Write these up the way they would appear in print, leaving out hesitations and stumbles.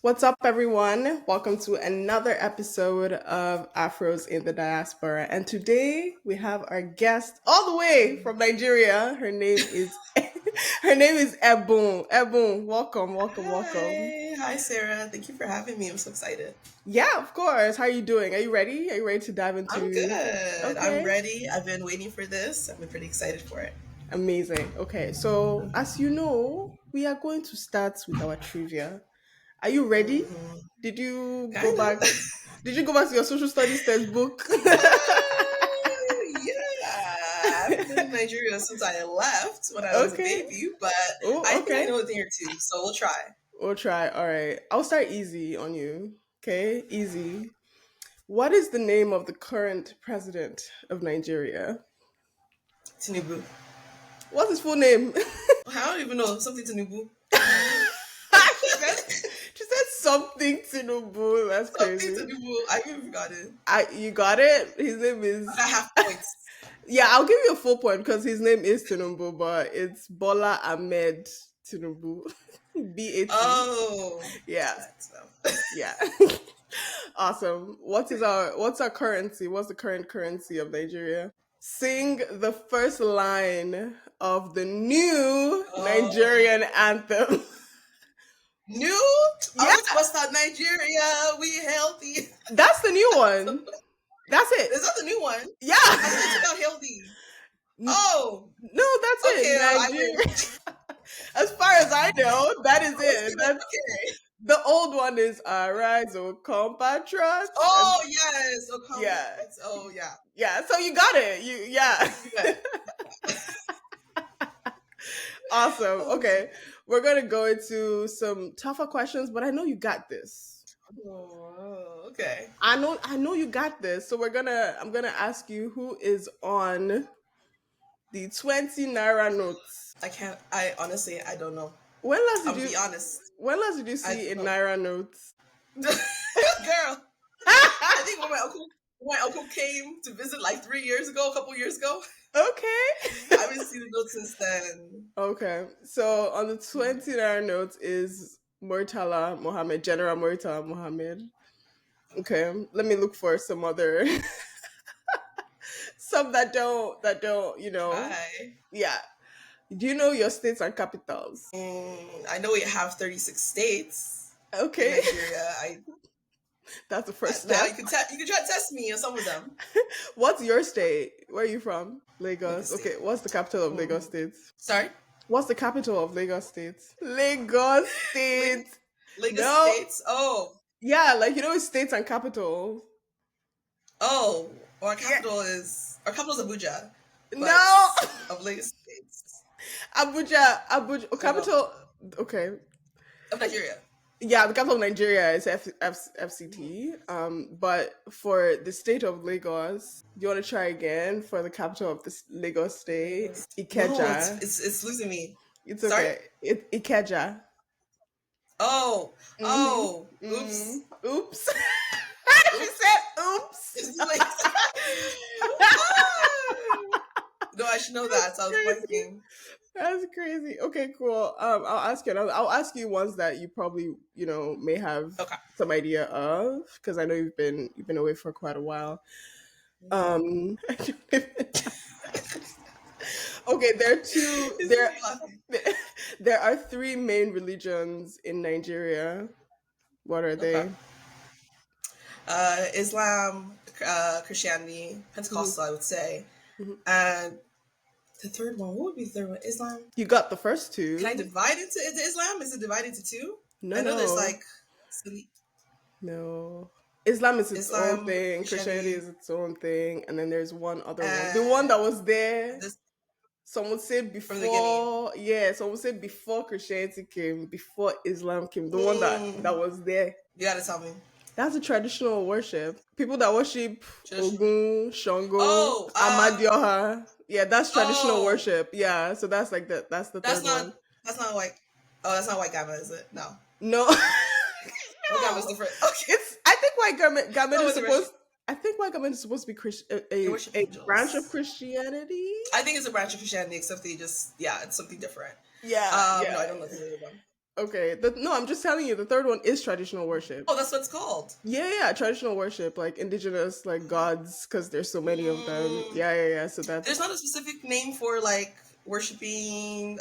What's up, everyone? Welcome to another episode of Afros in the Diaspora. And today we have our guest all the way from Nigeria. Her name is Ebun. Ebun, welcome, welcome, welcome. Hi, Sarah. Thank you for having me. I'm so excited. Yeah, of course. How are you doing? Are you ready? Are you ready to dive I'm into? good. I'm Okay, ready. I've been waiting for this. I've been pretty excited for it. amazing. Okay, so as you know, we are going to start with our trivia. Are you ready? Hmm Did you go Kind back? of. Did you go back to your social studies textbook? Yeah. I've been in Nigeria since I left when I was a Okay. baby, but I Oh, think I okay. know a thing or two, so we'll try. We'll try. All right. I'll start easy on you. Okay. Easy. What is the name of the current president of Nigeria? Tinubu. What's his full name? I don't even know. Something Tinubu. she said she said something Tinubu. That's Something crazy. Tinubu. I even forgot it. You got it? His name I is got half points. yeah, I'll give you a full point because his name is Tinubu, but it's Bola Ahmed Tinubu. BAT. Oh. Yeah. So. Yeah. Awesome. What's our currency? What's the current currency of Nigeria? Sing the first line of the new Oh. Nigerian anthem. New? Yeah, Are we supposed to start Nigeria? We healthy. that's the new So, one. That's it. is that the new one? Yeah. I thought they took out healthy. Oh, No, that's okay. it. I win. Nigeria. As far as I know, that is I was it. gonna, That's okay. the old one is Arise, O compatriots. And Oh yes. Oh come. yeah. Oh yeah. Yeah. So you got it. Yeah. Yeah. Awesome. Oh, Okay. We're gonna go into some tougher questions, but I know you got this. okay. I know you got this. So I'm gonna ask you who is on the 20 naira notes. I can't. I honestly, I don't know. When last did I'll you be honest. I see a don't know. naira note? Girl, I think when my uncle came to visit like 3 years ago, a couple years ago. Okay. I haven't seen the note since then. Okay. So on the 20 naira note is Murtala Mohammed, General Murtala Mohammed. Okay. Let me look for some other some that don't. Hi. Yeah. Do you know your states and capitals? I know we have 36 states in Okay. Nigeria. That's the first Now step. you can try to test me on some of them. What's your state? Where are you from? Lagos Lagos. Okay. State. What's the capital of Lagos Mhm. State? Sorry, What's the capital of Lagos State? Lagos Lag- State. Lagos No. States. Oh, Yeah, like it's states and capitals. oh. Yeah. Our capital is Abuja, but No. of Lagos States. Abuja. I don't know Capital. Okay. of Nigeria. Yeah, the capital of Nigeria is FCT. But for the state of Lagos, do you want to try again for the capital of this Lagos state? No, Ikeja. it's losing me. It's Sorry. okay. Ikeja. Oh, Mm-hmm. oh. Oops. Mm-hmm. Oops. She Oops. said oops. It's like, no, I should know that. So I was Crazy. blanking. That's crazy. Okay, cool. I'll ask you ones that you probably may have Okay. some idea of because I know you've been away for quite a while. I don't okay, there are two. This is There laughing. there are three main religions in Nigeria. What are Okay. they? Islam, Christianity, Mhm, Pentecostal, I would say, mhm. and the third one. What would be the third one? Islam. You got the first Can I two. divide it into Islam? Is it divided into two? No, I know there's no, like no. Islam is its own Islam, thing. Christianity Christianity, is its own thing, and then there's one other one. The one and that was there. this Some would say from the beginning. before, yeah. Some would say before Christianity came, before Islam came. The one that Mm, was there. you gotta tell me. That's a traditional worship. People that worship Tradition. Ogun, Shango, Oh, Amadioha. Yeah, that's traditional oh, worship. Yeah, so that's like that. That's the that's third not one. that's not white. Oh, that's not white gamma, is it? No, No, white gamma is no. different. Okay, It's. I think white garment no, is it's a rich. supposed. I think white garment is supposed to be They worship a branch of angels. Christianity. I think it's a branch of Christianity, except they just it's something different. Yeah, No, yeah. I don't know the other one. Okay. No, I'm just telling you. The third one is traditional worship. Oh, that's what it's called. Yeah, traditional worship, like indigenous, like gods, because there's so many of them. Mm, Yeah. So there's that's not a specific name for like worshiping,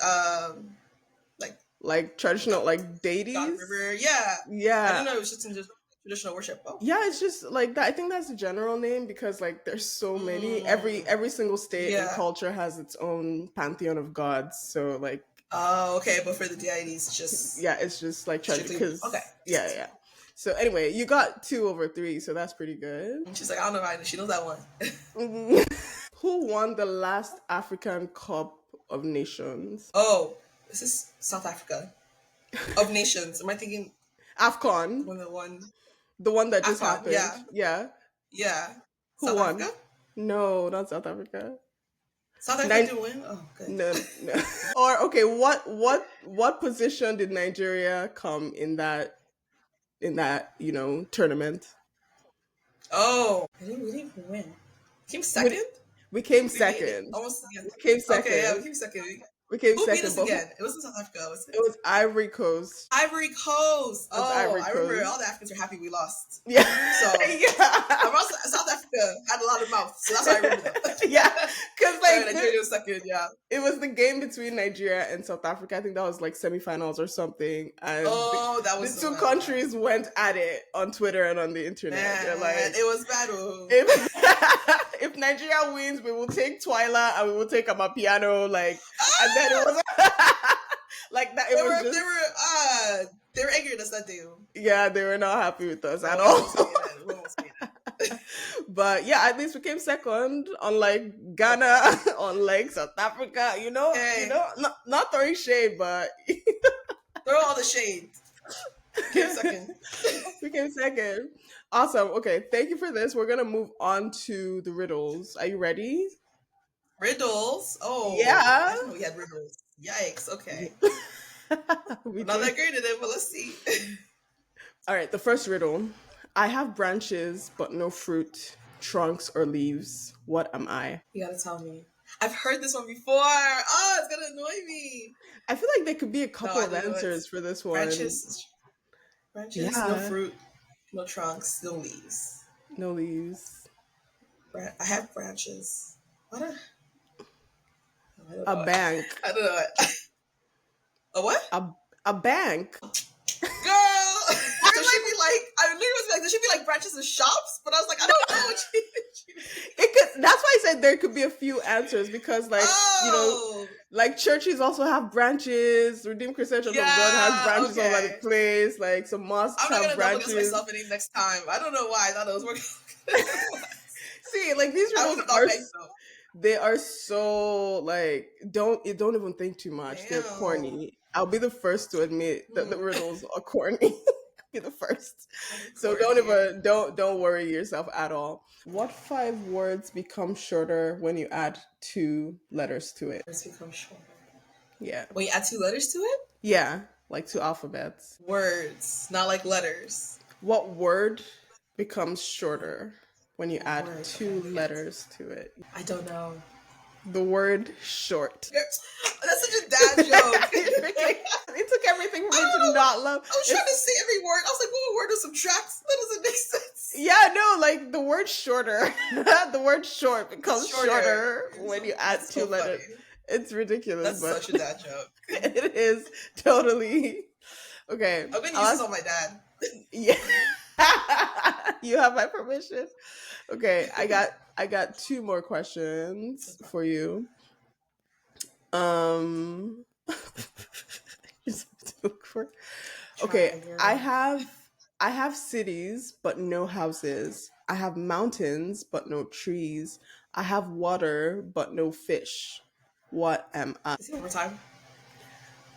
like like traditional, like God deities. River. Yeah, I Yeah, didn't know it was just in just traditional worship. Oh, yeah. It's just like that. I think that's a general name because like there's so many. mm, Every single state and yeah. culture has its own pantheon of gods. So like Oh, okay. But for the deities, it's just yeah, it's just like tradition. strictly okay. Because yeah. So anyway, you got 2/3, so that's pretty good. And she's like, I don't know, why she knows that one. Mhm. Who won the last African Cup of Nations? Oh, this is South Africa of nations. Am I thinking AFCON, one that won? the one that just AFCON. happened. Yeah, Yeah. yeah. Who South won? Africa. No, not South Africa. South Africa Nine. didn't win. Oh, good. No. Or okay, what position did Nigeria come in that tournament? Oh, we didn't even win. Came We, second. we came We made it second. almost again. We came Okay, yeah, we second. came second. We came Who beat second, us but again? It wasn't South Africa, was it it? was Ivory Coast. Ivory Coast. It was Oh, Ivory I remember Coast. all the Africans were happy we lost. Yeah. So Yeah. I'm also South Africa had a lot of mouth, so that's why I remember them. Yeah. Because like Nigeria was second, yeah. it was the game between Nigeria and South Africa. I think that was like semifinals or something. And Oh, that the was two so bad. countries went at it on Twitter and on the internet. Man, They're like, it was battle. if Nigeria wins, we will take Twyla and we will take Amapiano. Like, and then it was like that. It They was were just they were angry at us that day. yeah, they were not happy with us at We all. won't say that. We won't say that. But yeah, at least we came second, unlike Ghana, unlike South Africa. Hey. Not throwing shade, but Throw all the shade. Came second. we came second. Awesome. Okay, thank you for this. We're gonna move on to the riddles. Are you ready? Riddles. Oh, Yeah. I didn't know we had riddles. Yikes. Okay. We I'm not do. that great at it, but let's see. All right, the first riddle. I have branches but no fruit, trunks or leaves. What am I? You gotta tell me. I've heard this one before. Oh, it's gonna annoy me. I feel like there could be a couple I of don't know. answers It's for this one. branches, no Yeah. fruit, no trunks, no leaves. No leaves. I have branches. What a I don't A know. bank. I don't know. A what? A bank. Girl! So she'd be like, I literally was like, there should be like branches of shops, but I was like, I don't know what she It could. That's why I said there could be a few answers because, like, Oh, like churches also have branches. Redeemed Christian Church of God has branches all over the okay. place. Like some mosques I'm not have gonna double guess branches. myself any next time. I don't know why I thought it was working. See, like these I riddles would have are bank though. they are so like don't even think too much. They're Damn. corny. I'll be the first to admit that the riddles are corny. Be the first. So don't worry yourself at all. What 5 words become shorter when you add 2 letters to it? Words become shorter. Yeah. When you add 2 letters to it? Yeah, like 2 alphabets. Words, not like letters. What word becomes shorter when you add Word, 2 okay. letters to it? I don't know. The word short. That's such a dad joke. It took everything for me don't to know. not love. I was trying to say every word. I was like, what word does subtract? That doesn't make sense. Yeah, no, like the word shorter. The word short becomes shorter when you add That's 2 so letters. funny. It's ridiculous. That's but such a dad joke. it is totally okay. I'm gonna use this on my dad. Yeah. You have my permission. Okay, I got 2 more questions for you. Just have to look for. Okay, I have cities but no houses. I have mountains but no trees. I have water but no fish. What am I? See one more time.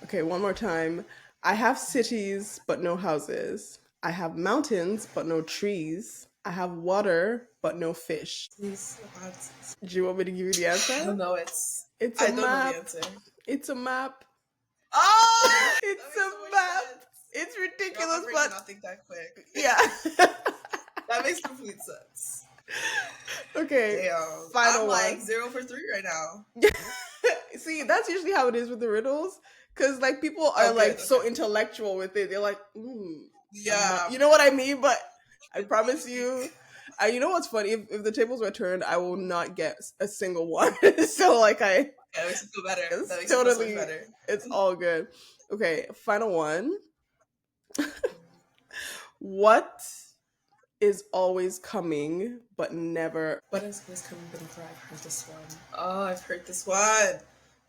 Okay, one more time. I have cities but no houses. I have mountains but no trees. I have water but no fish. Please. Do you want me to give you the I answer? don't know. It's It's I a don't know the map. answer. It's a map. Oh, It's that makes so a much map. sense. It's Girl, ridiculous, my brain but cannot think that quick. yeah. That makes complete sense. Okay. Damn. Final I'm like one. 0 for 3 right now. See, that's usually how it is with the riddles. Because like people are Oh, like good. so Okay. intellectual with it. They're like, Yeah. you know what I mean? But I promise you, you know what's funny? If the tables were turned, I will not get a single one. So like That makes me feel better. it's That makes me feel so much totally, better. it's all good. Okay, final one. What is always coming but never? What is coming but never? I've heard this one. Oh, I've heard this one.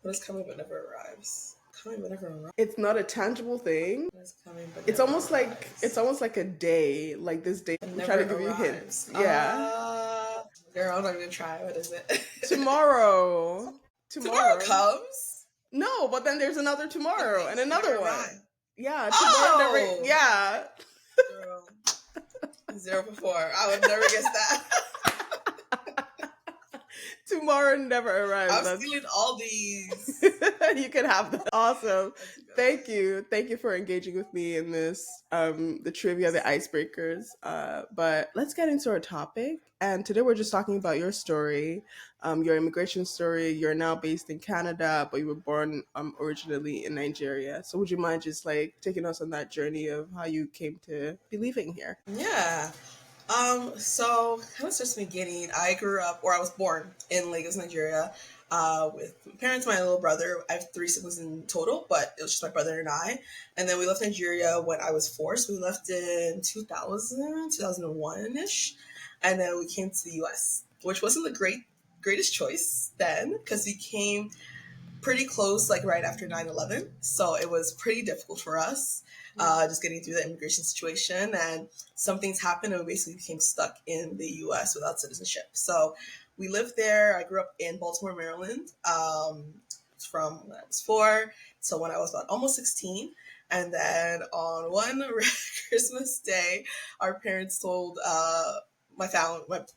What is coming but never arrives? Coming but never arrives. It's not a tangible thing. What is coming but It's never almost like arrives? a day, like this day. But I'm trying never to give you hints. arrives. Yeah. Girl, I'm not even try. What is it? Tomorrow. Tomorrow Tomorrow. comes, No, but then there's another but tomorrow and things never another one. arrive. Yeah, tomorrow never. Oh, Yeah. girl, 0 for 4. I would never guess that. Tomorrow never arrives. I'm stealing all these. You can have that. Awesome. That's a good one. Thank you for engaging with me in this the trivia, the icebreakers. But let's get into our topic. And today we're just talking about your story, your immigration story. You're now based in Canada, but you were born originally in Nigeria. So would you mind just like taking us on that journey of how you came to be living here? Yeah. So kind of starts from the beginning. I grew up, or I was born in Lagos, Nigeria, with my parents, my little brother. I have 3 siblings in total, but it was just my brother and I. And then we left Nigeria when I was 4. So we left in 2001-ish. And then we came to the US, which wasn't the greatest choice then, because we came pretty close, like right after 9/11. So it was pretty difficult for us, just getting through the immigration situation. And some things happened and we basically became stuck in the US without citizenship. So we lived there. I grew up in Baltimore, Maryland, from when I was 4 so when I was about almost 16. And then on one Christmas day, our parents told my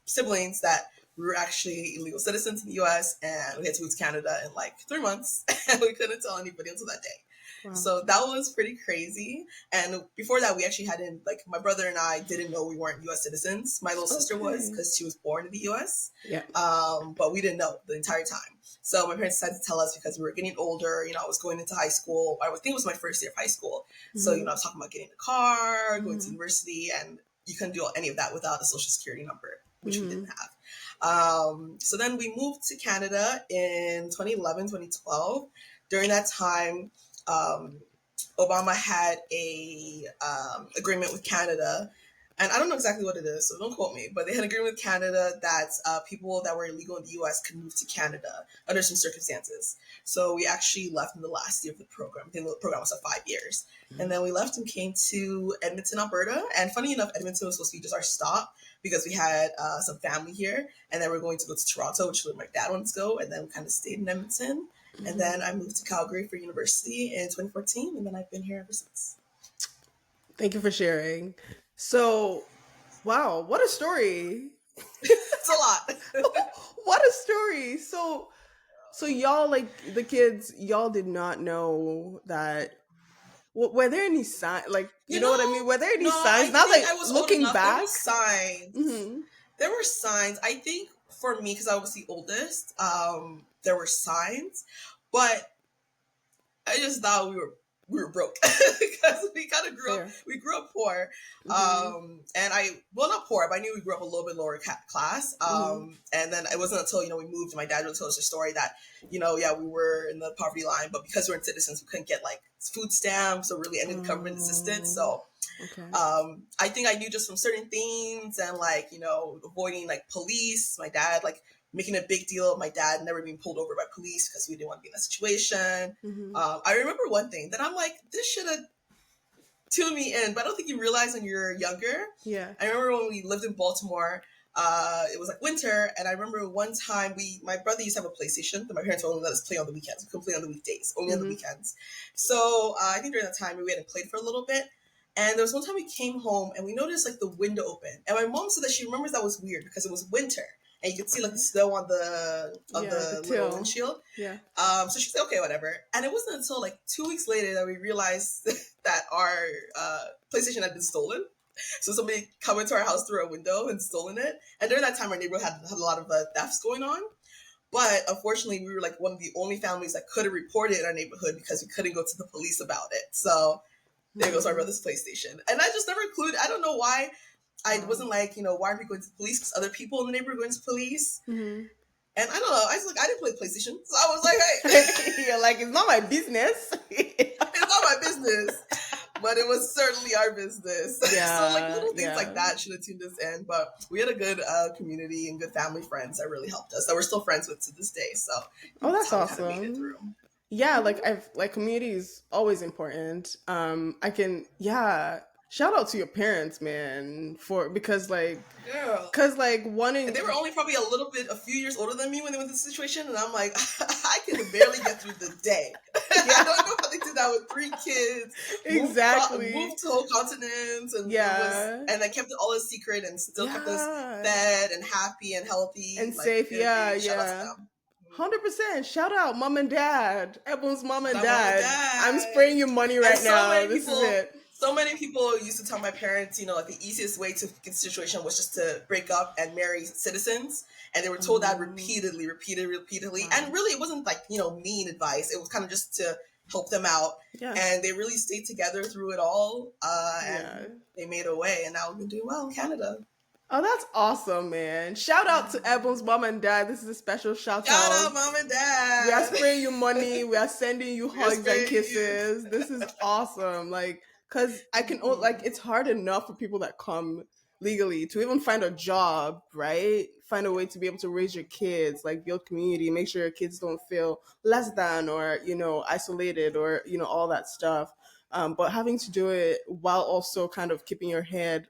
siblings that we were actually illegal citizens in the US and we had to move to Canada in like 3 months and we couldn't tell anybody until that day. Wow. So that was pretty crazy. And before that, we actually hadn't, like, my brother and I didn't know we weren't US citizens. My little sister was, because she was born in the US. Yeah. But we didn't know the entire time. So my parents decided to tell us because we were getting older. You know, I was going into high school. I think it was my first year of high school. So, you know, I was talking about getting a car, going to university, and you couldn't do any of that without a social security number, which we didn't have. So then we moved to Canada in 2011, 2012. During that time, Obama had a agreement with Canada, and I don't know exactly what it is, so don't quote me, but they had an agreement with Canada that people that were illegal in the US could move to Canada under some circumstances. So we actually left in the last year of the program. I think the program was 5 years. And then we left and came to Edmonton, Alberta. And funny enough, Edmonton was supposed to be just our stop because we had some family here. And then we're going to go to Toronto, which is where my dad wants to go. And then we kind of stayed in Edmonton. And then I moved to Calgary for university in 2014. And then I've been here ever since. Thank you for sharing. So, wow, what a story. It's a lot. What a story. So y'all, like the kids, y'all did not know that. Were there any signs? Like, you know what I mean? Were there any signs? Now, like, I was looking old enough, back, there were signs. Mm-hmm. There were signs. I think for me, because I was the oldest, there were signs, but I just thought we were broke because we kind of grew up poor. And not poor, but I knew we grew up a little bit lower class. And then it wasn't until, we moved and my dad would tell us a story that, we were in the poverty line, but because we weren't citizens, we couldn't get like food stamps or really any government assistance. So I think I knew just from certain things and like, avoiding like police, my dad, like making a big deal of my dad never being pulled over by police because we didn't want to be in that situation. I remember one thing that I'm like, this should have tuned me in, but I don't think you realize when you're younger. Yeah. I remember when we lived in Baltimore, it was like winter, and I remember one time my brother used to have a PlayStation that my parents only let us play on the weekends. We couldn't play on the weekdays, only on the weekends. So I think during that time we hadn't played for a little bit. And there was one time we came home and we noticed like the window open. And my mom said that she remembers that was weird because it was winter. And you could see like the snow on the little windshield. Yeah. So she said, okay, whatever. And it wasn't until like 2 weeks later that we realized that our PlayStation had been stolen. So somebody come into our house through a window and stolen it. And during that time, our neighborhood had a lot of thefts going on. But unfortunately, we were like one of the only families that couldn't report it in our neighborhood because we couldn't go to the police about it. So there goes our brother's PlayStation. And I just never included, I don't know why. I wasn't like, why are we going to the police? Because other people in the neighborhood were going to the police. Mm-hmm. And I don't know. I was like, I didn't play PlayStation. So I was like, hey. You're like, it's not my business. It's not my business. But it was certainly our business. Yeah, So like little things like that should have tuned us in. But we had a good community and good family friends that really helped us, that we're still friends with to this day. So that's awesome. Made it through. Yeah, like community is always important. Shout out to your parents, man, because wanting. And they were only probably a few years older than me when they went through the situation, and I'm like, I can barely get through the day. I don't know how they did that with 3 kids. Exactly. Moved to whole continents, and and they kept it all a secret, and still kept us fed and happy and healthy and safe. Yeah. 100%. Shout out mom and dad. Ebun's mom and dad. I'm spraying you money right now. This is it. So many people used to tell my parents, like the easiest way to get the situation was just to break up and marry citizens. And they were told that repeatedly. Wow. And really, it wasn't like, mean advice. It was kind of just to help them out. Yeah. And they really stayed together through it all. And they made a way. And now we've been doing well in Canada. Oh, that's awesome, man. Shout out to Ebun's mom and dad. This is a special shout out. Shout out, mom and dad. We are spraying you money. We are sending you hugs and kisses. This is awesome. Because I can, it's hard enough for people that come legally to even find a job, right? Find a way to be able to raise your kids, build community, make sure your kids don't feel less than or, isolated or, all that stuff. But having to do it while also kind of keeping your head,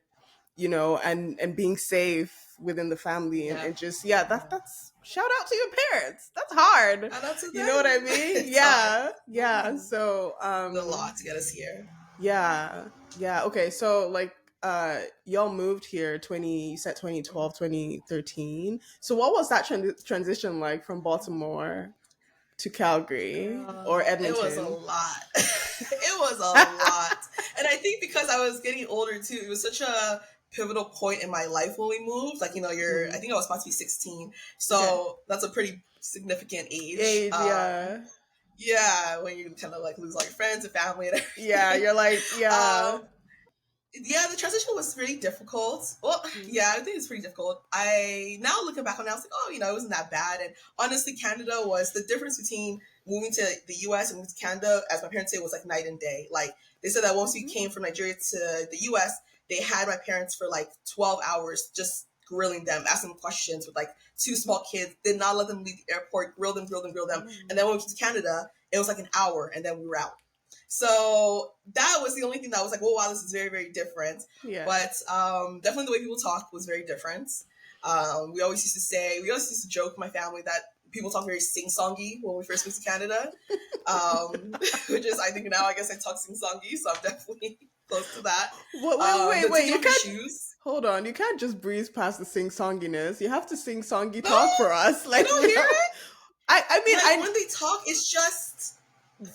and being safe within the family and just, that's shout out to your parents. That's hard. You know what I mean? Yeah. So, a lot to get us here. Yeah. Okay. So y'all moved here 2012, 2013. So what was that transition like from Baltimore to Calgary or Edmonton? It was a lot. It was a lot. And I think because I was getting older too, it was such a pivotal point in my life when we moved. I think I was about to be 16. So that's a pretty significant age. Yeah, when you kind of lose all your friends and family and everything. Yeah, you're the transition was pretty difficult. Well, I think it's pretty difficult. Now looking back on it, I was like, it wasn't that bad. And honestly, Canada was the difference between moving to the US and moving to Canada, as my parents say, was night and day. They said that once we came from Nigeria to the US, they had my parents for 12 hours just grilling them, asking them questions with 2 small kids, did not let them leave the airport, grill them. And then when we went to Canada, it was an hour and then we were out. So that was the only thing that was wow, this is very, very different. Yeah. But definitely the way people talk was very different. We always used to joke in my family that people talk very sing-songy when we first moved to Canada. Which is, I think now I guess I talk sing-songy, so I'm definitely close to that. Wait, you can't... Hold on, you can't just breeze past the sing-songiness. You have to sing-songy talk for us. You don't hear it? I mean, when they talk, it's just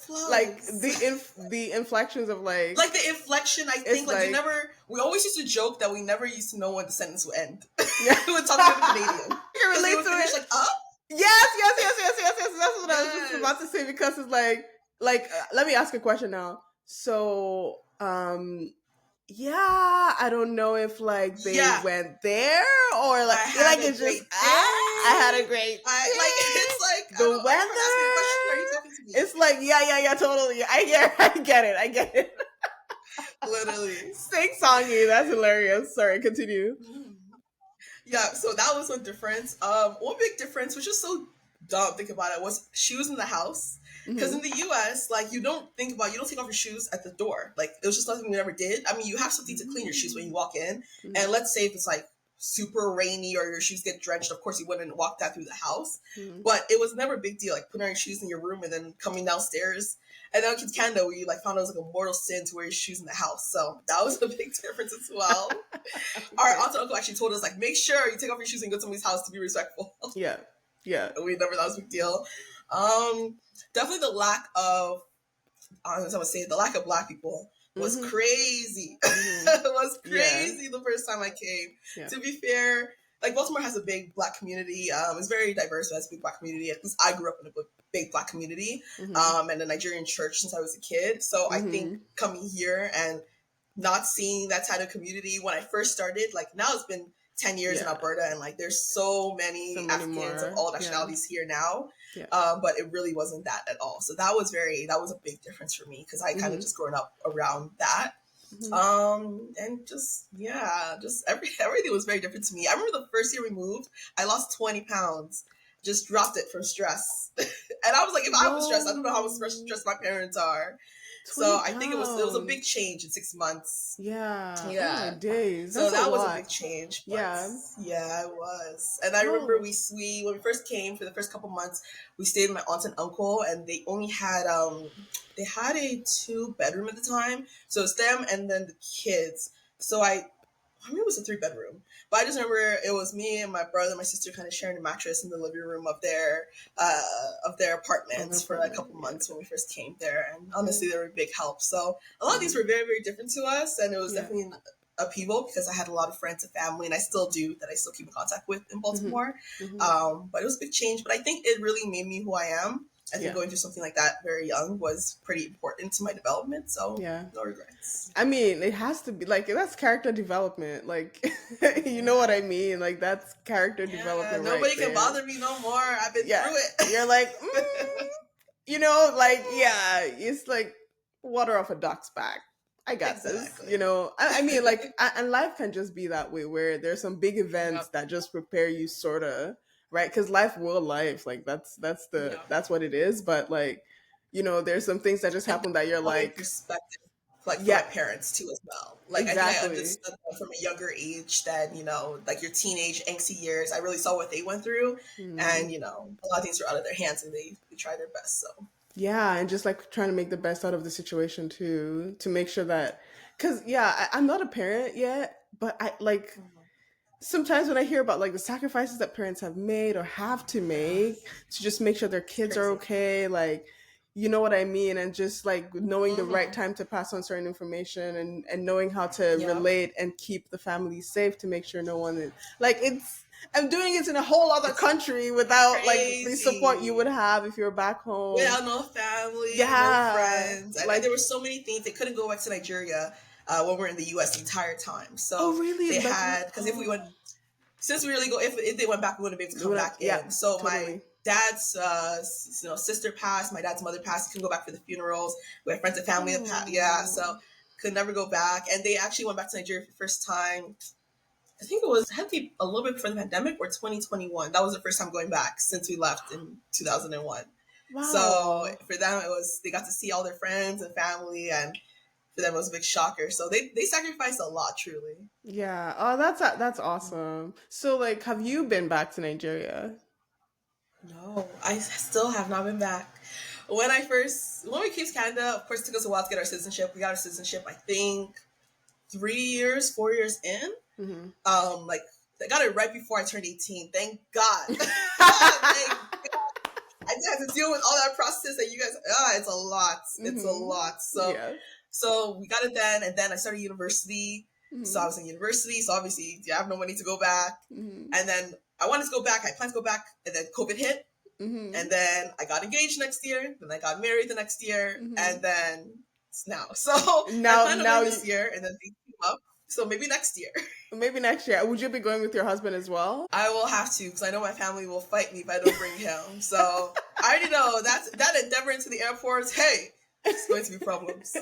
flows. The inflections of the inflection. I think we always used to joke that we never used to know when the sentence would end. Yeah. We would talk to the Canadian. You relate to finish, it. Yes. That's what I was just about to say, because it's let me ask a question now. So, I don't know if they went there or it's just I had a great it's the weather. It's totally. I get it. Literally sing-songy. That's hilarious. Sorry, continue. Yeah, so that was one difference. One big difference, which is so dumb, think about it, was shoes in the house. Because in the US, you don't take off your shoes at the door. It was just nothing we ever did. I mean, you have something to clean your shoes when you walk in. And let's say if it's super rainy or your shoes get drenched, of course you wouldn't walk that through the house. But it was never a big deal, putting on your shoes in your room and then coming downstairs. And then in Canada, we found it was a mortal sin to wear your shoes in the house. So that was a big difference as well. Our aunt and uncle actually told us, make sure you take off your shoes and go to somebody's house to be respectful. Yeah. We never thought it was a big deal. Definitely the lack of Black people was crazy. It was crazy the first time I came. Yeah. To be fair, like Baltimore has a big Black community. It's very diverse, but it's a big Black community. At least I grew up in a big Black community, and a Nigerian church since I was a kid. So I think coming here and not seeing that type of community when I first started, like now it's been 10 years in Alberta, and like there's so many Africans more. of all nationalities here now. Yeah. But it really wasn't that at all. So that was a big difference for me because I kind of just grown up around that. And just everything was very different to me. I remember the first year we moved, I lost 20 pounds, just dropped it from stress. And I was like, if I was stressed, I don't know how stressed my parents are. So I think it was a big change in 6 months. Yeah. Oh my days. So that was a big change. But yeah, it was. And I remember we when we first came for the first couple months, we stayed with my aunt and uncle, and they only had a 2-bedroom at the time. So it's them and then the kids. So I mean, it was a 3-bedroom, but I just remember it was me and my brother and my sister kind of sharing a mattress in the living room of their apartments for a couple months when we first came there. And honestly, they were a big help. So a lot of these were very, very different to us. And it was definitely an upheaval because I had a lot of friends and family, and I still do, that I still keep in contact with in Baltimore. But it was a big change. But I think it really made me who I am. I think going through something like that very young was pretty important to my development. So no regrets. I mean, it has to be like, that's character development. Like, you know what I mean? Like, that's character development. Nobody can bother me no more. I've been through it. You're like, you know, like, it's like water off a duck's back. I got this, you know. I mean, like, and life can just be that way, where there's some big events that just prepare you, sort of. Right, because life will life, like that's what it is. But like, you know, there's some things that just happen that you're like perspective, like for my parents too as well. Like exactly. I understood them from a younger age than, you know, like your teenage angsty years. I really saw what they went through, and you know, a lot of things were out of their hands, and they try their best. So and just like trying to make the best out of the situation too, to make sure that, because I'm not a parent yet, but I like. Sometimes when I hear about like the sacrifices that parents have made or have to make to just make sure their kids are okay, like, you know what I mean? And just like knowing the right time to pass on certain information, and knowing how to relate and keep the family safe to make sure no one is like, I'm doing it in a whole other country without like the support you would have if you're back home. Without no family, no friends. And like there were so many things. They couldn't go back to Nigeria when we're in the U.S. the entire time. So they had, because if we went, since we really go, if they went back, we wouldn't be able to come back in. So my dad's sister passed, my dad's mother passed. He couldn't go back for the funerals. We had friends and family that passed. So could never go back. And they actually went back to Nigeria for the first time. I think it had to be a little bit before the pandemic, or 2021. That was the first time going back since we left in 2001. Wow. So for them, they got to see all their friends and family, and for them it was a big shocker. So they sacrificed a lot, truly. Yeah. Oh, that's awesome. So like, have you been back to Nigeria? No, I still have not been back. When we came to Canada, of course, it took us a while to get our citizenship. We got our citizenship, I think, 4 years in. Like I got it right before I turned 18. Thank God. Thank God. I just had to deal with all that process that you guys. It's a lot. It's a lot. So we got it then, and then I started university. So I was in university. So obviously, I have no money to go back. And then I wanted to go back. I planned to go back, and then COVID hit. And then I got engaged next year. Then I got married the next year, and then it's now. So I planned on this year, and then things came up. So maybe next year. Maybe next year. Would you be going with your husband as well? I will have to, because I know my family will fight me if I don't bring him. So I already know that endeavor into the airports, hey, it's going to be problems.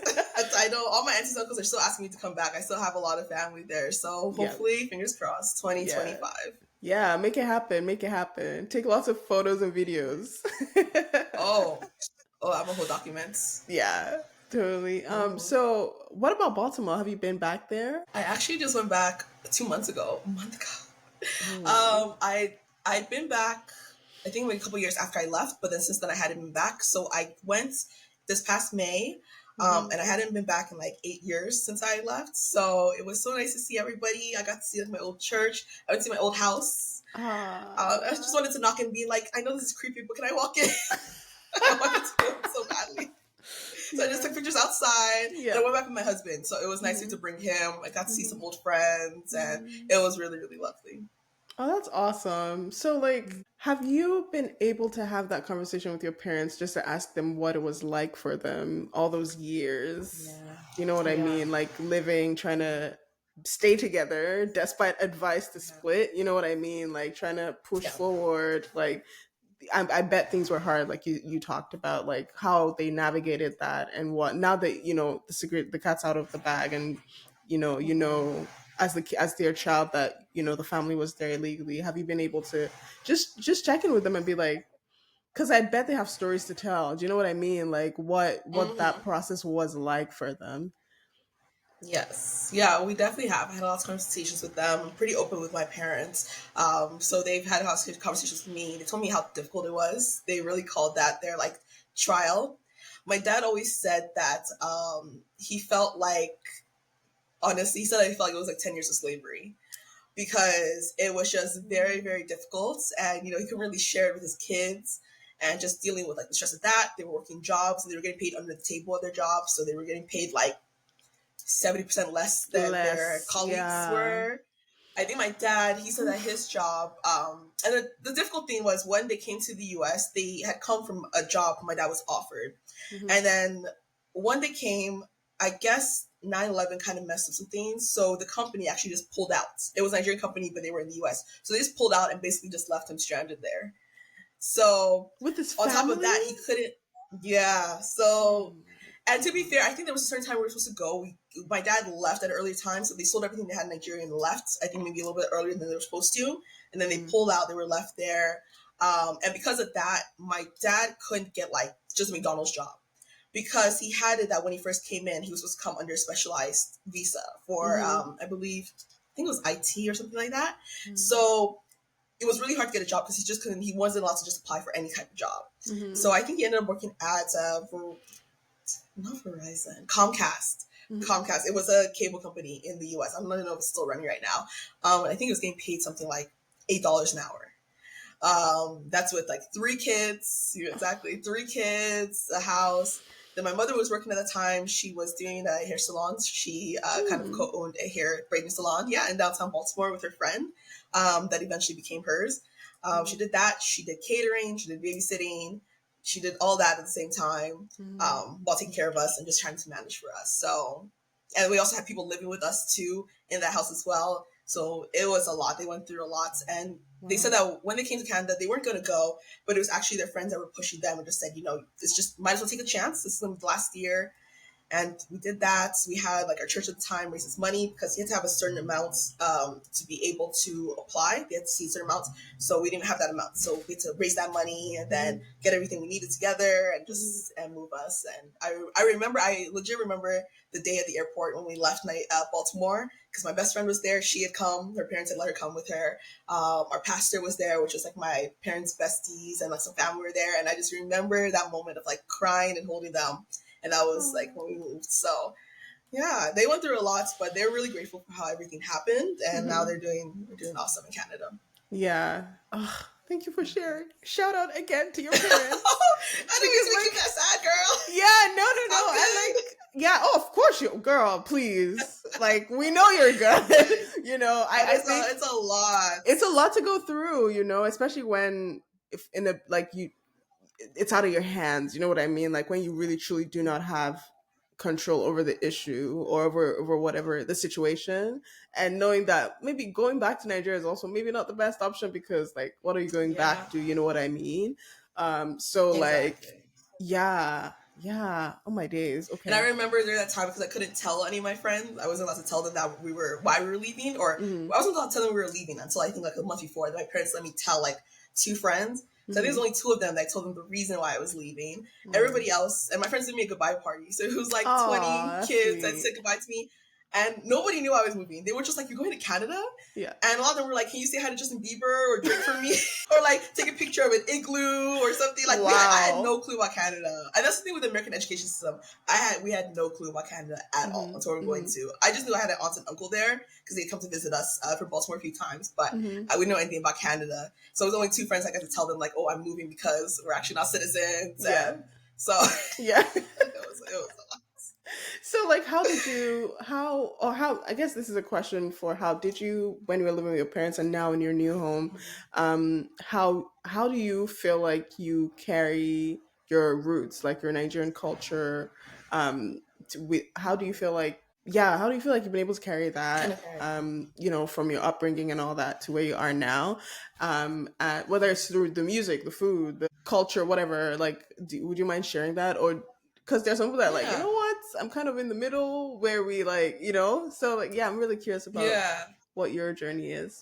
I know all my aunties and uncles are still asking me to come back. I still have a lot of family there. So hopefully, fingers crossed, 2025. Yeah, make it happen. Make it happen. Take lots of photos and videos. I have a whole documents. Yeah. Totally. So what about Baltimore? Have you been back there? I actually just went back a month ago. I'd been back, I think maybe a couple years after I left, but then since then I hadn't been back. So I went this past May, and I hadn't been back in like 8 years since I left. So it was so nice to see everybody. I got to see like my old church. I went to see my old house. I just wanted to knock and be like, I know this is creepy, but can I walk in? I wanted to go so badly. So I just took pictures outside, and I went back with my husband. So it was nice to bring him. I got to see some old friends, and it was really, really lovely. Oh, that's awesome. So, like, have you been able to have that conversation with your parents just to ask them what it was like for them all those years? Yeah. You know what I Yeah. mean? Like, living, trying to stay together despite advice to Yeah. split. You know what I mean? Like, trying to push Yeah. forward. Like, I bet things were hard, like you talked about, like how they navigated that and what. Now that the cat's out of the bag, and as as their child that the family was there illegally. Have you been able to just check in with them and be like, because I bet they have stories to tell. Do you know what I mean? Like what that Hmm. process was like for them. Yes. Yeah, we definitely have. I had a lot of conversations with them. I'm pretty open with my parents. So they've had lots of conversations with me. They told me how difficult it was. They really called that their like trial. My dad always said that he felt like, honestly, he said he felt like it was like 10 years of slavery because it was just very, very difficult. And, he couldn't really share it with his kids and just dealing with like the stress of that. They were working jobs and they were getting paid under the table at their jobs. So they were getting paid like 70% less than their Less, colleagues yeah. were. I think my dad, he said that his job, and the difficult thing was when they came to the US, they had come from a job my dad was offered. Hmm. And then when they came, I guess 9/11 kind of messed up some things. So the company actually just pulled out. It was a Nigerian company, but they were in the US. So they just pulled out and basically just left him stranded there. So With his on top of family. that, he couldn't, yeah. So, Oh my and to be god. fair, I think there was a certain time we were supposed to go. My dad left at an earlier time, so they sold everything they had in Nigeria and left. I think maybe a little bit earlier than they were supposed to, and then they Mm. pulled out. They were left there, and because of that, my dad couldn't get like just a McDonald's job because he had it that when he first came in, he was supposed to come under a specialized visa for, Mhm. I believe, I think it was IT or something like that. Mm. So it was really hard to get a job because he just couldn't. He wasn't allowed to just apply for any type of job. So Mhm. I think he ended up working at not Verizon, Comcast. Mhm. Comcast. It was a cable company in the U.S. I don't know if it's still running right now. I think it was getting paid something like $8 an hour. That's with like three kids, exactly three kids, a house. Then my mother was working at the time. She was doing a hair salon. She kind of Mm. co-owned a hair braiding salon, yeah, in downtown Baltimore with her friend. That eventually became hers. She Mhm. did that. She did catering. She did babysitting. She did all that at the same time, Mhm. while taking care of us and just trying to manage for us. So, and we also had people living with us too in that house as well. So it was a lot. They went through a lot, and they said Wow. that when they came to Canada, they weren't going to go, but it was actually their friends that were pushing them and just said, it's just might as well take a chance. This is the last year. And we did that. We had like our church at the time raises money because you had to have a certain amount to be able to apply. They had to see certain amounts. So we didn't have that amount. So we had to raise that money and then Mhm. get everything we needed together and Mhm. just and move us. And I legit remember the day at the airport when we left Baltimore because my best friend was there. She had come. Her parents had let her come with her. Our pastor was there, which was like my parents' besties, and like some family were there. And I just remember that moment of like crying and holding them, and that was like when we moved. So yeah, they went through a lot, but they're really grateful for how everything happened, and now Mhm. they're doing awesome in Canada. Yeah. Ugh, thank you for sharing. Shout out again to your parents. I didn't mean Please, to make you like, that sad, girl. yeah, no, no, I'm no. And good. like, yeah, oh, of course you, girl, please. Like, we know you're good. But I think it's a lot. it's a lot to go through, especially when, if in a, like, it's out of your hands. You know what I mean? Like when you really truly do not have control over the issue or over whatever the situation, and knowing that maybe going back to Nigeria is also maybe not the best option because, like, what are you going Yeah, back to? You know what I mean? So like, exactly. yeah, yeah. Oh my days. And I Okay. remember during that time because I couldn't tell any of my friends. I wasn't allowed to tell them that why we were leaving, or Mm-hmm. I wasn't allowed to tell them we were leaving until I think like a month before. My parents let me tell like two friends. So I think it was Mm-hmm. only two of them that I told them the reason why I was leaving. Mm. Everybody else, and my friends did me a goodbye party. So it was like Oh, 20 that's kids that sweet. said goodbye to me, and nobody knew I was moving. They were just like, "You're going to Canada?" Yeah. And a lot of them were like, "Can you say hi to Justin Bieber or Drake for me?" Or like take a picture of an igloo or something. Like I had Wow. no clue about Canada. And that's the thing with the American education system. We had no clue about Canada at all Mm-hmm. until we were going Mm-hmm. to. I just knew I had an aunt and uncle there because they'd come to visit us from Baltimore a few times, but Mm-hmm. I wouldn't know anything about Canada. So it was only two friends I got to tell them like, "Oh, I'm moving because we're actually not citizens," Yeah. and so Yeah. it was a lot. So like how I guess this is a question for how did you when you were living with your parents and now in your new home, how do you feel like you carry your roots, like your Nigerian culture, how do you feel like how do you feel like you've been able to carry Kind that, of hard. from your upbringing and all that to where you are now, whether it's through the music, the food, the culture, whatever, like would you mind sharing that? Or because there's some people that are like, you Yeah. know what, I'm kind of in the middle where we like, so like, yeah, I'm really curious about Yeah. what your journey is.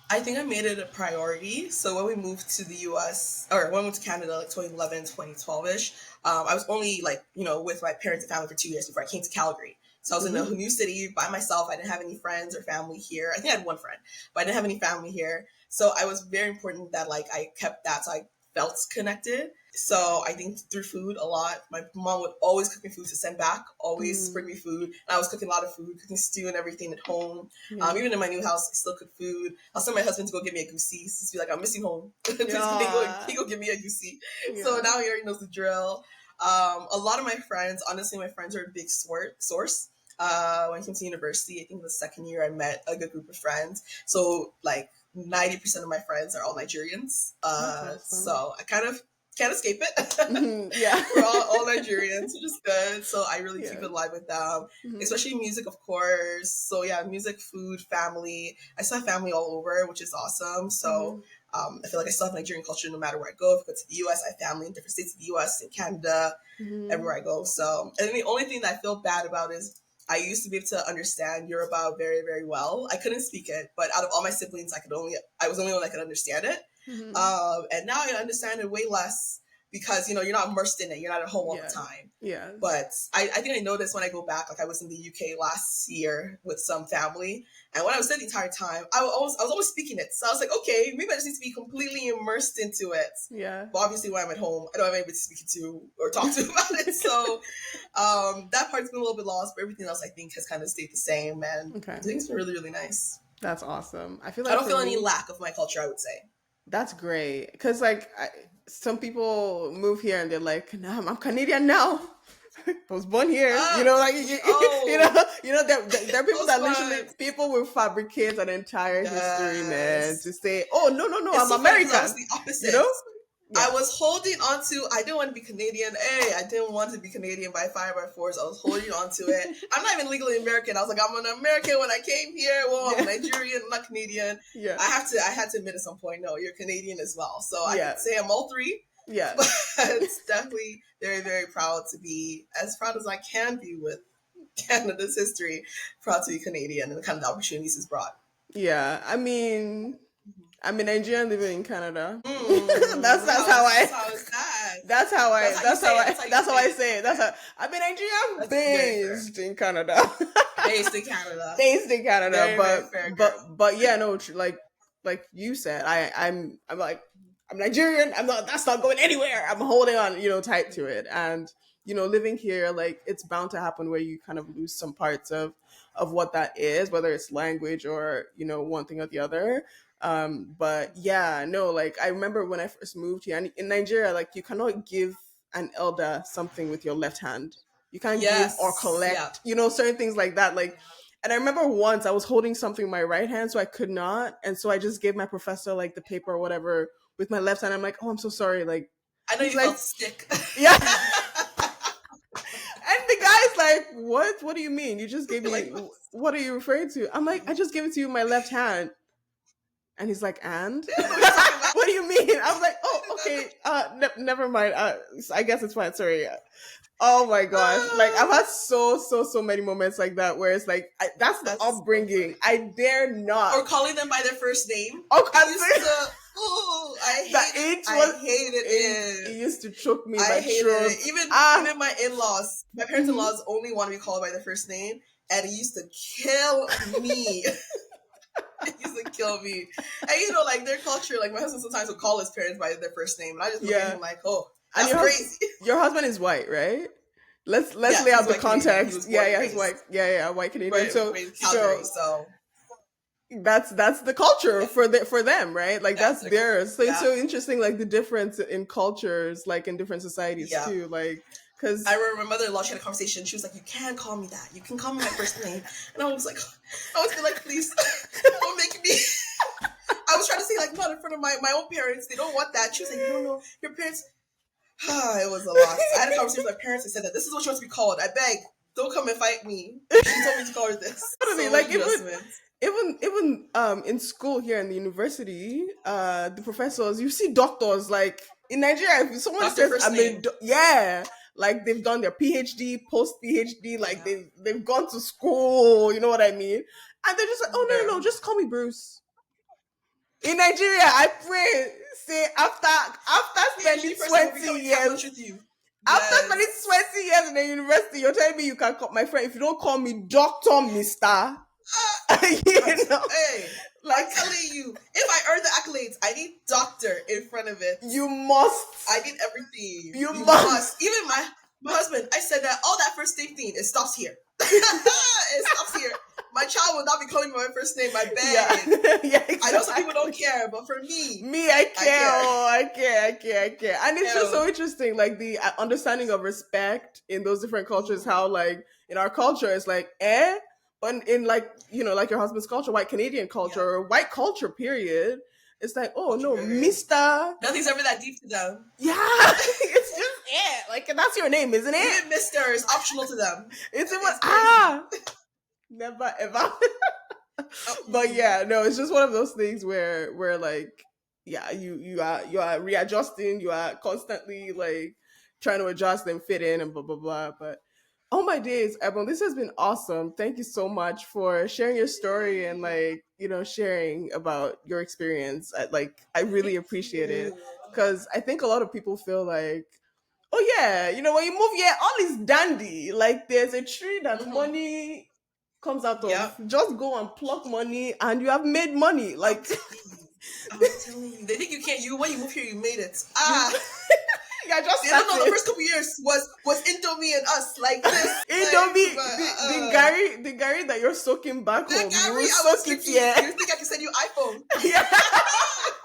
I think I made it a priority. So when we moved to the US, or when we moved to Canada, like 2011, 2012-ish, I was only like, with my parents and family for 2 years before I came to Calgary. So I was in a Mm-hmm. new city by myself. I didn't have any friends or family here. I think I had one friend, but I didn't have any family here. So I was very important that like I kept that, so I felt connected. So I think through food a lot. My mom would always cook me food to send back, always bring me food. And I was cooking a lot of food, cooking stew and everything at home. Yeah. Even in my new house, I still cook food. I'll send my husband to go get me a goosey. Just be like, I'm missing home. Please Yeah. he go get me a goosey. So Yeah. now he already knows the drill. A lot of my friends, honestly, my friends are a big source. When I came to university, I think the second year I met a good group of friends. So like 90% of my friends are all Nigerians. That's awesome. So I kind of can't escape it. Yeah. We're all Nigerians, which is good. So I really keep Yeah. it alive with them, Hmm. especially music, of course. So yeah, music, food, family. I still have family all over, which is awesome. So Hmm. I feel like I still have Nigerian culture no matter where I go. If I go to the US, I have family in different states of the US, in Canada, Hmm. everywhere I go. So, and the only thing that I feel bad about is I used to be able to understand Yoruba very, very well. I couldn't speak it, but out of all my siblings, I was the only one that could understand it. Hmm. And now I understand it way less because, you're not immersed in it. You're not at home all the Yeah. time. Yeah. But I think I noticed when I go back, like I was in the UK last year with some family. And when I was there the entire time, I was always speaking it. So I was like, okay, maybe I just need to be completely immersed into it. Yeah. But obviously, when I'm at home, I don't have anybody to speak to or talk to about it. So that part's been a little bit lost, but everything else I think has kind of stayed the same. And I Okay. think it's been really, really nice. That's awesome. I feel I like don't for feel any me, lack of my culture, I would say. that's great. Because, like, some people move here and they're like, no, I'm Canadian now. I was born here. Uh, Like, oh, there are people those that literally, ones. people will fabricate an entire history, man, to Yes. say, oh, no, no, no, It's I'm so funny because I was American, the you opposite. know? I Yeah. was holding on to, I didn't want to be Canadian. Hey, I didn't want to be Canadian by fire by force. I was holding on to it. I'm not even legally American. I was like, I'm an American when I came here. Well, I'm Yeah. Nigerian, I'm not Canadian. Yeah. I had to admit at some point, no, you're Canadian as well. So I could Yeah. say I'm all three, Yeah. but it's definitely very, very proud to be as proud as I can be with Canada's history. Proud to be Canadian and the kind of opportunities it's brought. Yeah. I'm a Nigerian living in Canada. That's how I How is that? That's how you that's how say I it. say it. That's Okay. how I'm a Nigerian That's very fair. based in Canada. Based in Canada. Based in Canada, Very, very but fair, but girl. but yeah, no, like you said, I'm like, I'm Nigerian. I'm not. That's not going anywhere. I'm holding on, tight to it. And living here, like it's bound to happen where you kind of lose some parts of what that is, whether it's language or one thing or the other. But yeah, no, like I remember when I first moved here, and in Nigeria, like you cannot give an elder something with your left hand. You can't give or Yes. Yeah. collect, certain things like that. Like, and I remember once I was holding something in my right hand, so I could not, and so I just gave my professor like the paper or whatever with my left hand. I'm like, oh, I'm so sorry. Like, I know he's you like, felt sick. yeah. And the guy's like, what? What do you mean? You just gave You're me, like, what? what are you referring to? I'm like, I just gave it to you in my left hand. And he's like, and? What are you talking about? What do you mean? I was like, oh, okay. Never mind. I guess it's fine. Sorry. Oh my gosh. Like I've had so many moments like that where it's like, that's the That's so upbringing. funny. I dare not. Or calling them by their first name. Oh, I used to. Oh, the H I was, hated it it. used to choke me I my hated throat. it. Even Ah. my in-laws, my parents Mhm. in-laws only want to be called by their first name, and it used to kill me. It used to kill me. And like their culture, like my husband sometimes would call his parents by their first name, and I just look at Yeah. him like, oh, And that's crazy. your husband is white, right? Let's Yeah, lay he's out the white Canadian. He context. was Yeah, born and yeah, he's white. raised Yeah, white Canadian. So in Calgary, so so that's the culture yeah, for them, right? Like that's that's their culture. theirs. So it's Yeah, so interesting, like the difference in cultures, like in different societies yeah, too. Like I remember my mother-in-law, she had a conversation. She was like, "You can't call me that. You can call me my first name." And I was like, "Please, don't make me." I was trying to say like not in front of my own parents. They don't want that. She was like, "No, no, your parents." It was a lot. I had a conversation with my parents. I said that this is what she wants to be called. I beg, don't come and fight me. She told me to call her this. Totally, So like adjustments. even in school here in the university, the professors, you see doctors like in Nigeria, if someone Doctor says first I'm name. yeah, like they've done their PhD, post PhD, like Yeah. they've gone to school, you know what I mean? And they're just like, oh no, just call me Bruce. In Nigeria, I pray, say after spending PhD person will be 20 coming to years, lunch with you. after spending Yes. 20 years in the university, you're telling me you can call my friend if you don't call me Doctor Mister. You know, Hey, like I'm telling you, if I earn the accolades, I need doctor in front of it. you must. I need everything. You You must. must. Even my husband, I said that all that first name thing, it stops here. It stops here. My child will not be calling me my first name. I beg. Yeah, yeah. Exactly. I know some people don't care, but for me, I care. Oh, I care. And it's just so interesting, like the understanding of respect in those different cultures. How like in our culture, it's like but in like like your husband's culture, white Canadian culture, or white culture, period. It's like, oh no, Mister. Nothing's ever that deep to them. Yeah, it's just like that's your name, isn't it? Even Mister is optional to them. It's never ever. But yeah, no, it's just one of those things where like you are readjusting, you are constantly like trying to adjust and fit in and blah blah blah. But oh my days, Ebon, this has been awesome. Thank you so much for sharing your story and like sharing about your experience. I really appreciate it because I think a lot of people feel like, oh yeah, when you move here, all is dandy. Like there's a tree that money comes out of. Yep. Just go and pluck money and you have made money. Like I'm telling you. They think you can't. When you move here, you made it. yeah, just they don't know the first couple years was Indomie and us like this. Indomie, the Gary that you're soaking back home. You will soak it here. You think I can send you iPhone? Yeah.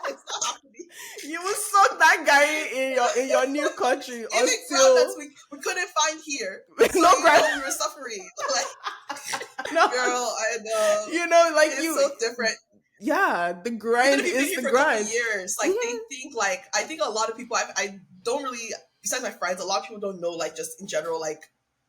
It's not happening. You will soak that Gary in your new country until that we couldn't find here. No ground. We were suffering. No. Girl, I know. Like it's so different. Yeah, the grind is the grind. Years, like they think, like I think a lot of people. I don't really, besides my friends, a lot of people don't know, like just in general, like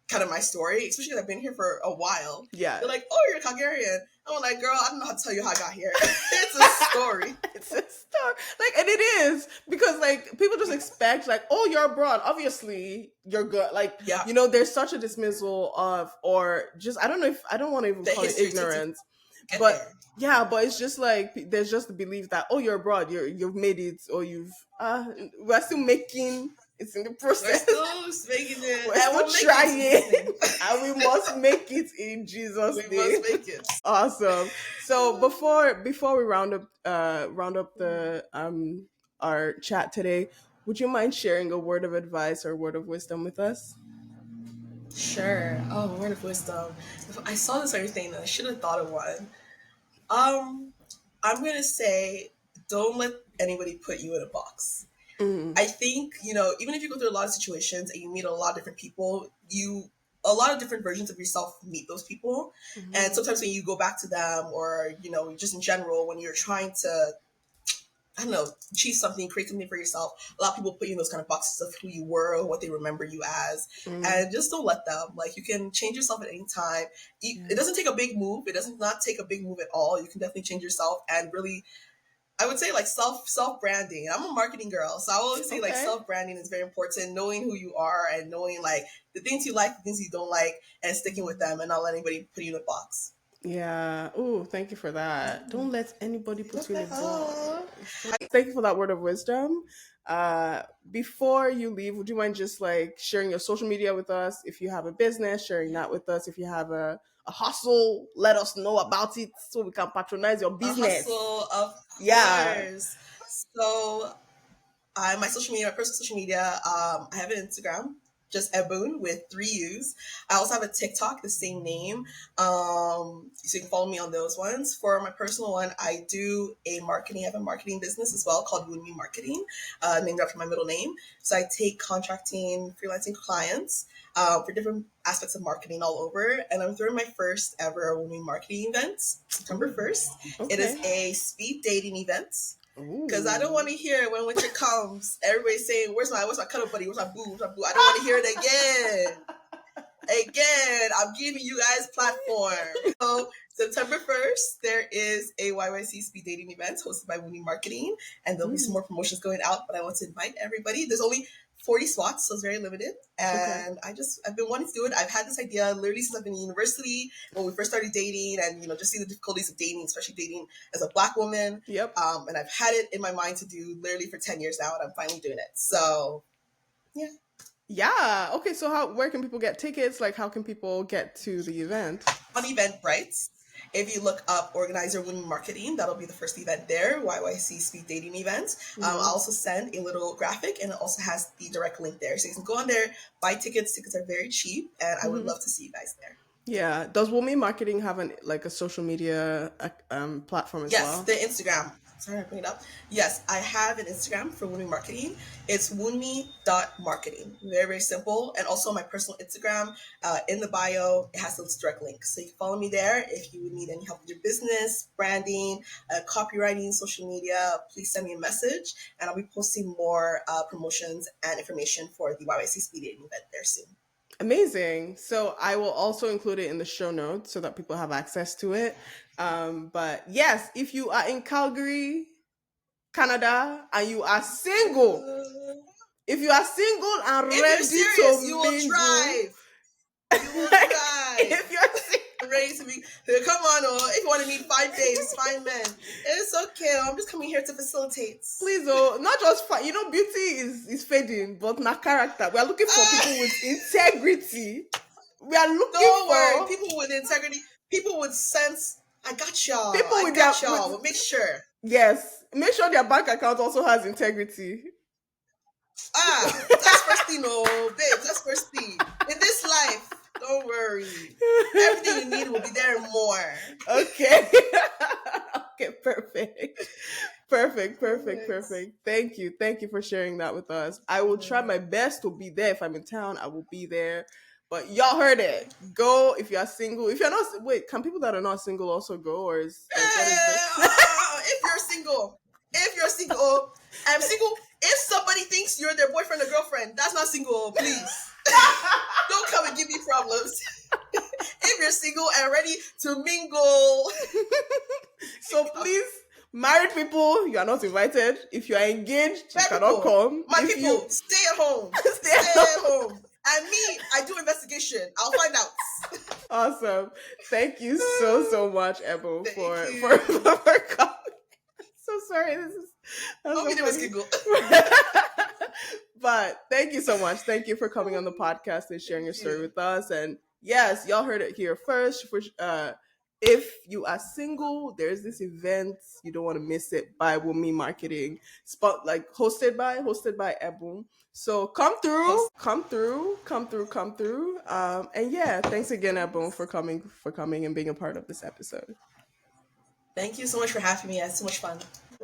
kind of my story, especially because I've been here for a while. Yeah, they're like, "Oh, you're a Calgarian." I'm like, "Girl, I don't know how to tell you how I got here." It's a story. It's a story. Like, and it is because like people just expect like, "Oh, you're abroad. Obviously, you're good." Like, there's such a dismissal of, or just I don't want to even call it ignorance, but. Yeah, but it's just like there's just the belief that we're abroad, you've made it, or we're still making. It's in the process. We're still making it. We're still trying, and we must make it in Jesus' name. We must make it. Awesome. So before we round up the our chat today, would you mind sharing a word of advice or word of wisdom with us? Sure. Oh, word of wisdom. I saw this everything and I should have thought of one. I'm gonna say, don't let anybody put you in a box. I think, even if you go through a lot of situations and you meet a lot of different people, a lot of different versions of yourself meet those people. And sometimes when you go back to them, or, just in general, when you're trying to, I don't know, achieve something, create something for yourself, a lot of people put you in those kind of boxes of who you were or what they remember you as. And just don't let them. Like, you can change yourself at any time. It doesn't take a big move. It does not take a big move at all. You can definitely change yourself and really, I would say, like self-branding. I'm a marketing girl, so I always say like self-branding is very important. Knowing who you are and knowing like the things you like, the things you don't like, and sticking with them and not letting anybody put you in a box. Yeah. Oh, thank you for that. Don't let anybody put you in a box. Thank you for that word of wisdom. Before you leave, would you mind just like sharing your social media with us? If you have a business, sharing that with us. If you have a hustle, let us know about it so we can patronize your business. A hustle, of course. So, my personal social media, I have an Instagram. just Ebun with 3 U's. I also have a TikTok, the same name. So you can follow me on those ones. For my personal one, I do I have a marketing business as well called Wunmi Marketing, named after my middle name. So I take contracting, freelancing clients for different aspects of marketing all over. And I'm throwing my first ever Wunmi Marketing event, September 1st. It is Okay. a speed dating event. Because I don't Ooh. want to hear when winter comes, everybody's saying, where's my cuddle buddy? Where's my boo? Where's my boo? I don't want to hear it again. Again, I'm giving you guys platform. So September 1st, there is a YYC speed dating event hosted by Wunmi Marketing, and there'll be some more promotions going out, but I want to invite everybody. There's only 40 spots, so it's very limited. Okay. And I've been wanting to do it. I've had this idea literally since I've been in university when we first started dating and, just seeing the difficulties of dating, especially dating as a Black woman. Yep. And I've had it in my mind to do literally for 10 years now, and I'm finally doing it. So, yeah. Yeah. Okay. So where can people get tickets? Like, how can people get to the event? On Eventbrite, if you look up organizer Wunmi Marketing, that'll be the first event there, YYC Speed Dating Event. I'll also send a little graphic, and it also has the direct link there. So you can go on there, buy tickets. Tickets are very cheap, and I would love to see you guys there. Yeah. Does Wunmi Marketing have a social media platform as Yes, well? the Instagram. Sorry, I bring it up. Yes, I have an Instagram for Wunmi Marketing. It's wunmi.marketing. Very, very simple. And also my personal Instagram, in the bio, it has those direct links. So you can follow me there. If you would need any help with your business, branding, copywriting, social media, please send me a message. And I'll be posting more promotions and information for the YYC Speed Dating event there soon. Amazing. So I will also include it in the show notes so that people have access to it. But yes, if you are in Calgary, Canada, and you are single, if you are single and If you're ready serious, to you will mingle, thrive. You will thrive. if you're single, Ready to be, come on, if you want to meet 5 babes, 5 men, it's okay. I'm just coming here to facilitate. please, not just beauty is fading, but not character. We are looking for people with integrity. We are looking Don't worry, for people with integrity, people with sense. I got y'all. people I with got their y'all. with, But make sure. yes, make sure their bank account also has integrity. That's first thing, babes. That's first thing in this life. Don't worry. Everything you need will be there and more. Okay. Okay, perfect. Thank you for sharing that with us. I will try my best to be there. If I'm in town, I will be there. But y'all heard it. Go if you are single. If you're not, wait, can people that are not single also go, or is like what is this? If you're single, I'm single. If somebody thinks you're their boyfriend or girlfriend, that's not single. Please don't come and give me problems. If you're single and ready to mingle, So please, married people, you are not invited. If you are engaged, you my cannot people, come. my If people, you stay at home. stay Stay at at home. home. And me, I do investigation. I'll find out. Awesome. Thank you so much, Ebon, Thank for you. for coming. So sorry, that's Don't so be there with funny. giggle. But thank you so much. Thank you for coming on the podcast and sharing your story with us. And yes, y'all heard it here first. If you are single, there's this event you don't want to miss it by Wunmi Marketing, hosted by Ebun. So come through. And yeah, thanks again, Ebun, for coming and being a part of this episode. Thank you so much for having me. I had so much fun.